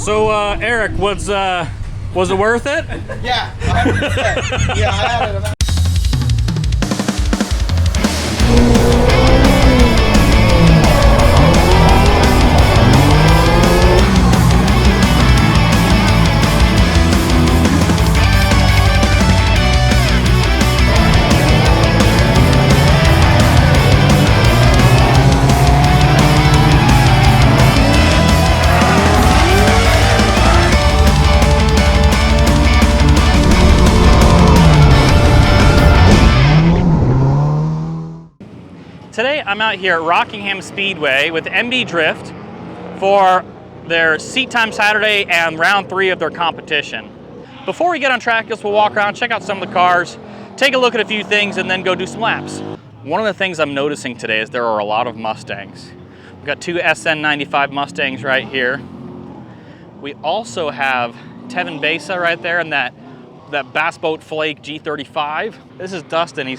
So, Eric, was it worth it? Yeah, 100%. Yeah, I had it about. Today I'm out here at Rockingham Speedway with MB Drift for their Seat Time Saturday and round 3 of their competition. Before we get on track, we'll walk around, check out some of the cars, take a look at a few things, and then go do some laps. One of the things I'm noticing today is there are a lot of Mustangs. We've got 2 SN95 Mustangs right here. We also have Tevin Besa right there and that Bass Boat Flake G35. This is Dustin. He's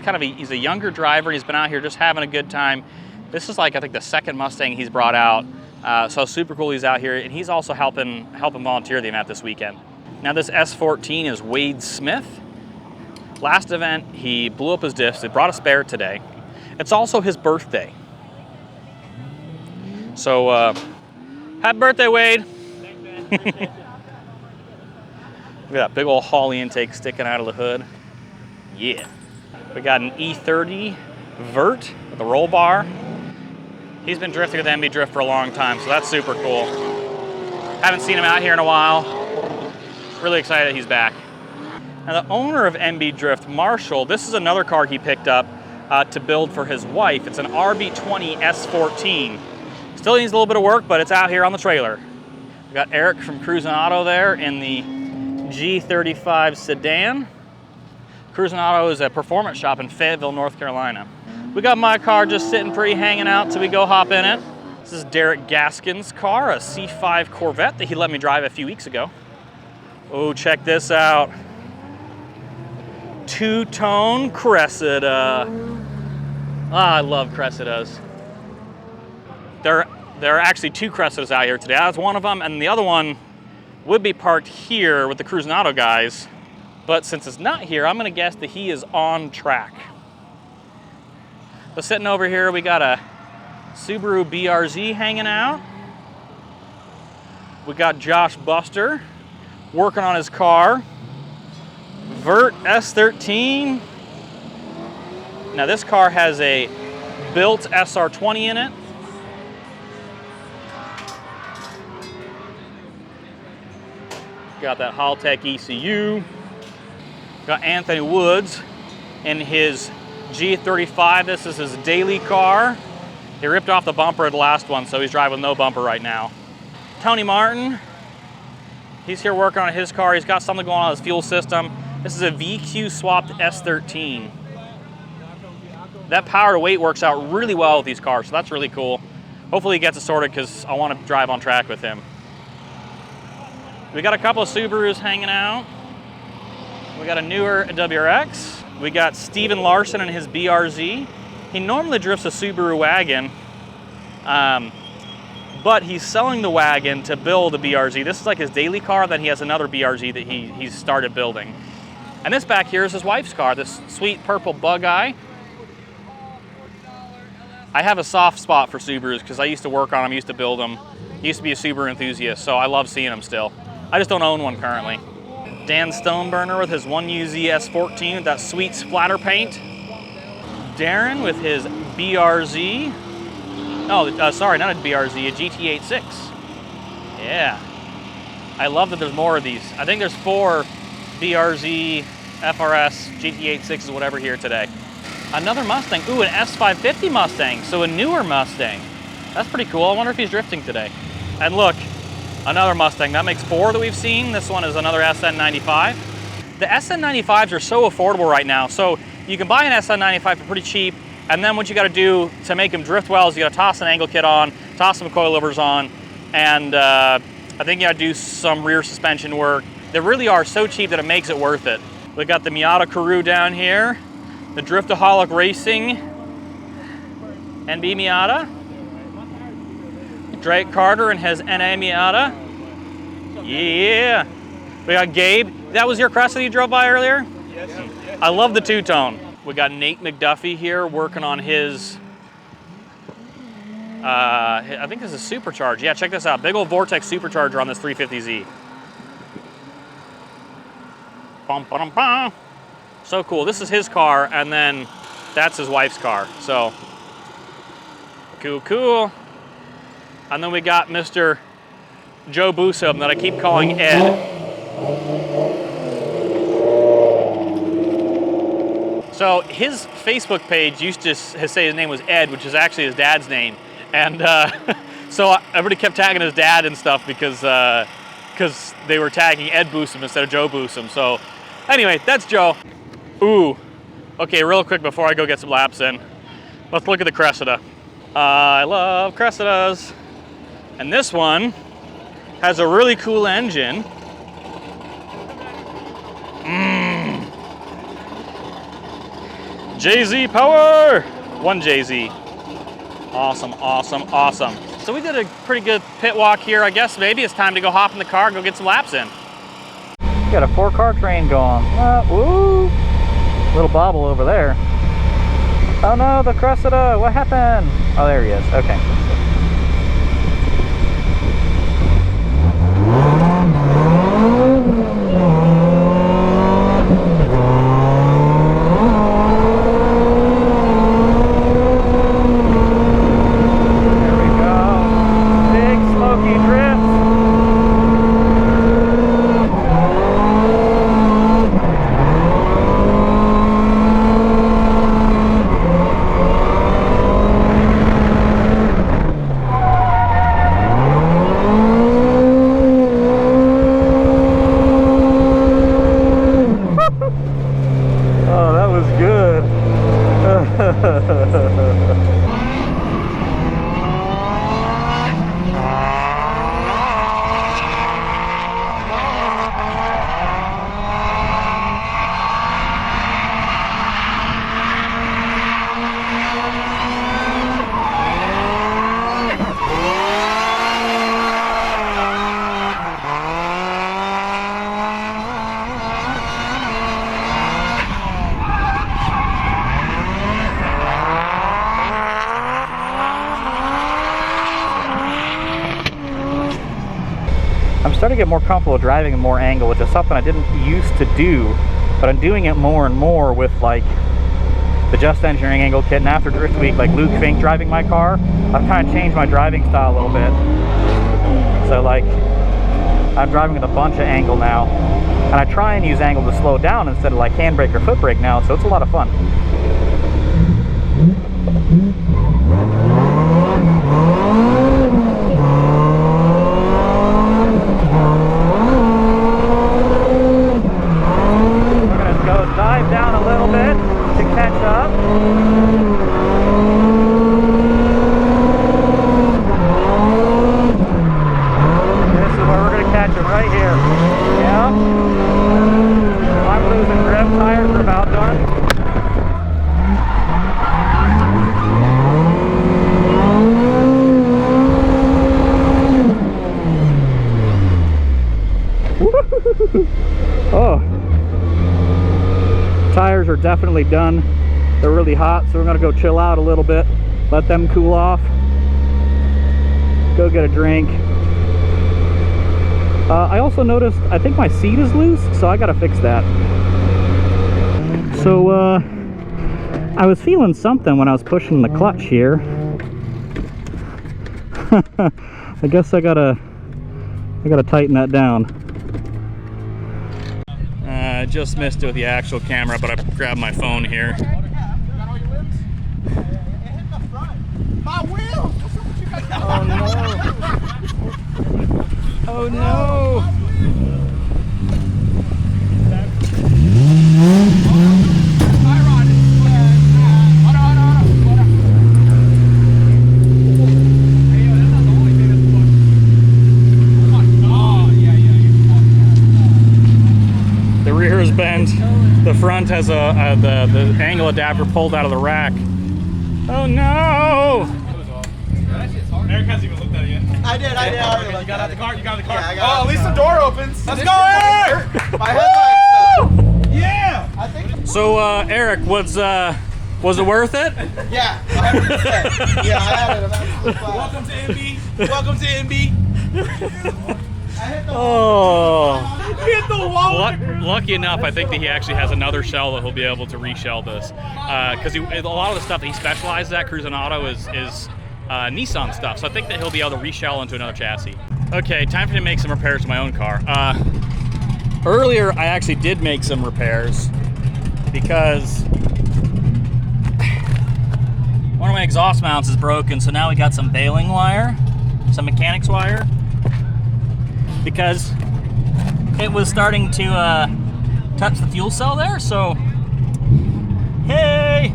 a younger driver. He's been out here just having a good time. This is like, I think, the second Mustang he's brought out. So super cool he's out here, and he's also helping volunteer the event this weekend. Now this S14 is Wade Smith. Last event, he blew up his diffs. He brought a spare today. It's also his birthday. So happy birthday, Wade. Thanks, man. Look at that big old Holley intake sticking out of the hood. Yeah. We got an E30 vert with a roll bar. He's been drifting with MB Drift for a long time, so that's super cool. Haven't seen him out here in a while. Really excited he's back. Now the owner of MB Drift, Marshall, this is another car he picked up to build for his wife. It's an RB20 S14. Still needs a little bit of work, but it's out here on the trailer. We got Eric from Cruisin' Auto there in the G35 sedan. Cruisin' Auto is a performance shop in Fayetteville, North Carolina. We got my car just sitting pretty, hanging out till we go hop in it. This is Derek Gaskin's car, a C5 Corvette that he let me drive a few weeks ago. Oh, check this out. Two-tone Cressida. I love Cressidas. There are actually 2 Cressidas out here today. That's one of them, and the other one would be parked here with the Cruisin' Auto guys, but since it's not here, I'm gonna guess that he is on track. So sitting over here, we got a Subaru BRZ hanging out. We got Josh Buster working on his car. Vert S13. Now this car has a built SR20 in it. Got that Haltech ECU. Got Anthony Woods in his G35. This is his daily car. He ripped off the bumper of the last one, so he's driving no bumper right now. Tony Martin, he's here working on his car. He's got something going on with his fuel system. This is a VQ swapped S13. That power to weight works out really well with these cars, so that's really cool. Hopefully he gets it sorted because I want to drive on track with him. We got a couple of Subarus hanging out. We got a newer WRX. We got Steven Larson in his BRZ. He normally drifts a Subaru wagon, but he's selling the wagon to build a BRZ. This is like his daily car, then he has another BRZ that he's started building. And this back here is his wife's car, this sweet purple Bug-Eye. I have a soft spot for Subarus because I used to work on them, used to build them. Used to be a Subaru enthusiast, so I love seeing them still. I just don't own one currently. Dan Stoneburner with his 1UZ S14 with that sweet splatter paint. Darren with his BRZ. Oh, sorry, not a BRZ, a GT86. Yeah. I love that there's more of these. I think there's 4 BRZ, FRS, GT86s, whatever here today. Another Mustang. Ooh, an S550 Mustang, so a newer Mustang. That's pretty cool. I wonder if he's drifting today. And look, another Mustang. That makes 4 that we've seen. This one is another SN95. The SN95s are so affordable right now. So you can buy an SN95 for pretty cheap, and then what you gotta do to make them drift well is you gotta toss an angle kit on, toss some coilovers on, and I think you gotta do some rear suspension work. They really are so cheap that it makes it worth it. We got the Miata Karoo down here, the Driftaholic Racing NB Miata, Drake Carter and his NA Miata, Yeah. We got Gabe. That was your Cressida you drove by earlier? Yes. I love the two-tone. We got Nate McDuffie here working on his, I think this is supercharge. Yeah, check this out. Big old Vortex supercharger on this 350Z. Bum, bum, bum. So cool. This is his car, and then that's his wife's car. So cool, cool. And then we got Mr. Joe Busum that I keep calling Ed. So his Facebook page used to say his name was Ed, which is actually his dad's name. And so everybody kept tagging his dad and stuff because they were tagging Ed Busum instead of Joe Busum. So anyway, that's Joe. Ooh. Okay, real quick before I go get some laps in, let's look at the Cressida. I love Cressidas. And this one has a really cool engine. JZ power! One JZ. Awesome, awesome, awesome. So we did a pretty good pit walk here. I guess maybe it's time to go hop in the car and go get some laps in. We got a 4-car train going. Woo! Little bobble over there. Oh no, the Cressida, what happened? Oh, there he is, okay. I'm starting to get more comfortable driving in more angle, which is something I didn't used to do, but I'm doing it more and more with like the Just Engineering angle kit, and after Drift Week, like Luke Fink driving my car, I've kind of changed my driving style a little bit. So like, I'm driving with a bunch of angle now, and I try and use angle to slow down instead of like handbrake or foot brake now, so it's a lot of fun. Dive down a little bit to catch up. This is where we're going to catch it, right here. Yeah. I'm losing grip. Tires are about done. Oh. Tires are definitely done. They're really hot, so we're gonna go chill out a little bit, let them cool off, go get a drink. I also noticed, I think my seat is loose, so I gotta fix that. So I was feeling something when I was pushing the clutch here. I guess I gotta tighten that down. I just missed it with the actual camera, but I grabbed my phone here. My wheels! Oh no! Oh no! The rear is bent. The front has the angle adapter pulled out of the rack. Oh no! Eric hasn't even looked at it yet. I did. You got out the car? You got out the car? Yeah, I got oh, out at least the door opens. Let's go, Eric! My headlights. Yeah! I think. So, Eric, was it worth it? Yeah, 100%. Yeah, I had it. I'm absolutely fine. Welcome to MB. Welcome to MB. I hit the Oh. Hit the wall. Lucky enough, I think that he actually has another shell that he'll be able to reshell this. Because a lot of the stuff that he specializes at, Cruise and Auto, is Nissan stuff. So I think that he'll be able to reshell into another chassis. Okay, time for me to make some repairs to my own car. Earlier, I actually did make some repairs because one of my exhaust mounts is broken. So now we got some baling wire, some mechanics wire, because it was starting to touch the fuel cell there. So, hey,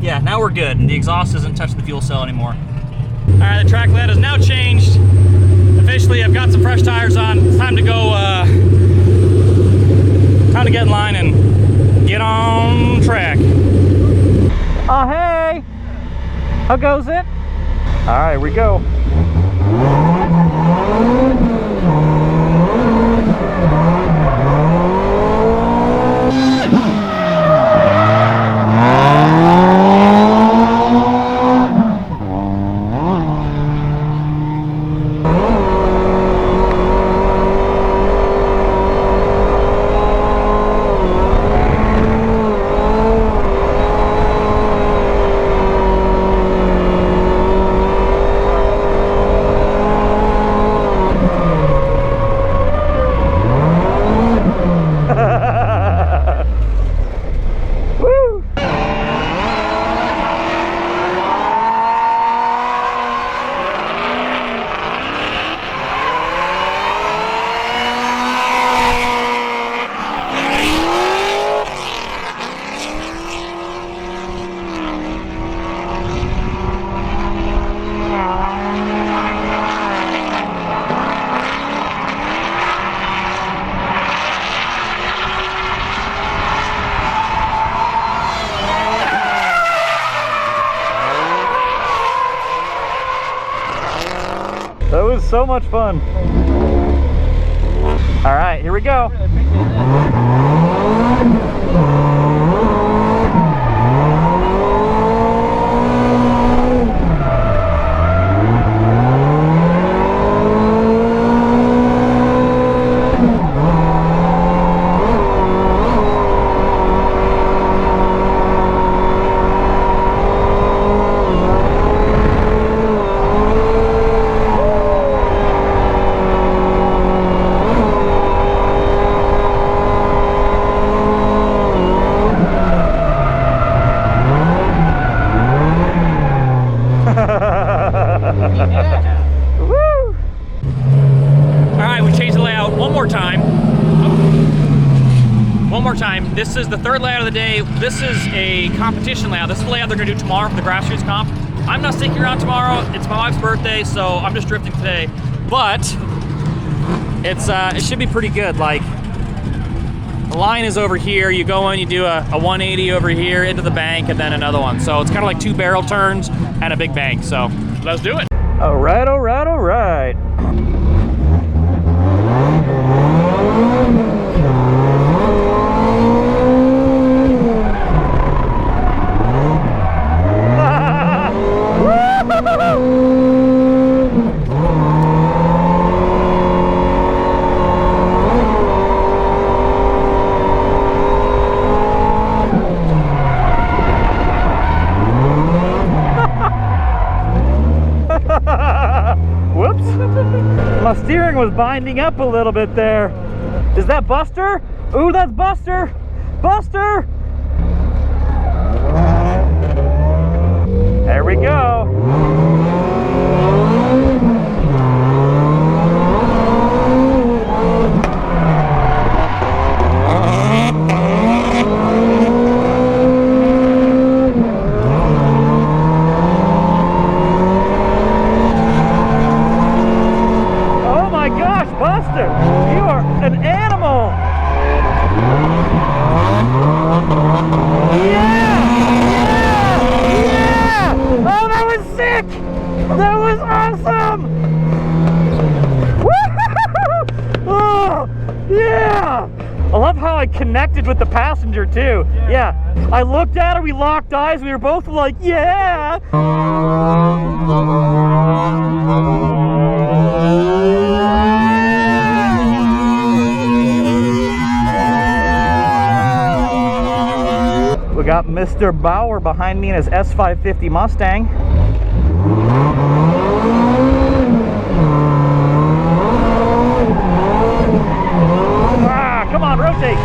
yeah, now we're good. The exhaust doesn't touch the fuel cell anymore. All right, the track layout has now changed. Officially, I've got some fresh tires on. It's time to go, time to get in line and get on track. Oh, hey, how goes it? All right, here we go. That was so much fun. All right, here we go. Woo! All right, we changed the layout one more time. One more time. This is the third layout of the day. This is a competition layout. This is the layout they're gonna do tomorrow for the grassroots comp. I'm not sticking around tomorrow. It's my wife's birthday, so I'm just drifting today. But it's it should be pretty good. Like, the line is over here. You go in, you do a 180 over here into the bank, and then another one. So it's kind of like two barrel turns and a big bank. So let's do it. All right, all right, all right. Whoops. My steering was binding up a little bit there. Is that Buster? Ooh, that's Buster. Buster! There we go. Buster, you are an animal! Yeah! Yeah! Yeah! Oh, that was sick! That was awesome! love how I connected with the passenger too. Yeah. I looked at her, we locked eyes, we were both like, yeah. We got Mr. Bauer behind me in his S550 Mustang. Ah, come on, rotate.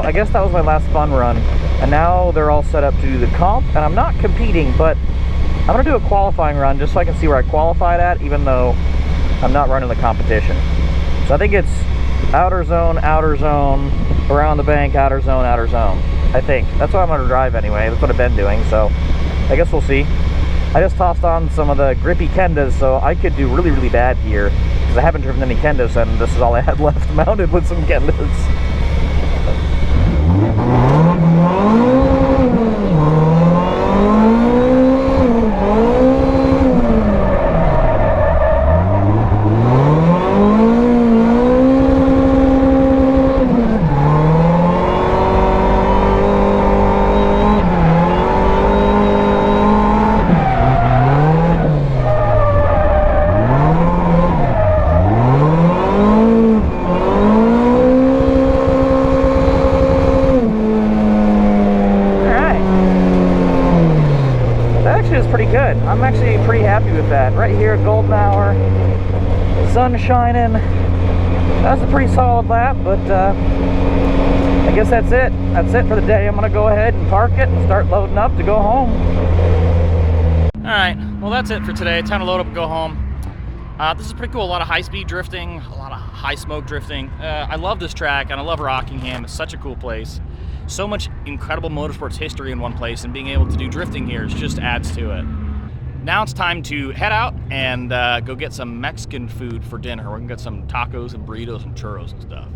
I guess that was my last fun run, and now they're all set up to do the comp, and I'm not competing, but I'm going to do a qualifying run just so I can see where I qualified at, even though I'm not running the competition. So I think it's outer zone, around the bank, outer zone, I think. That's what I'm going to drive anyway. That's what I've been doing, so I guess we'll see. I just tossed on some of the grippy Kendas, so I could do really, really bad here, because I haven't driven any Kendas, and this is all I had left mounted with some Kendas. I'm actually pretty happy with that. Right here at Golden Hour, sun shining. That's a pretty solid lap, but I guess that's it. That's it for the day. I'm gonna go ahead and park it and start loading up to go home. All right, well that's it for today. Time to load up and go home. This is pretty cool. A lot of high-speed drifting, a lot of high smoke drifting. I love this track and I love Rockingham. It's such a cool place. So much incredible motorsports history in one place, and being able to do drifting here just adds to it. Now it's time to head out and go get some Mexican food for dinner. We're gonna get some tacos and burritos and churros and stuff.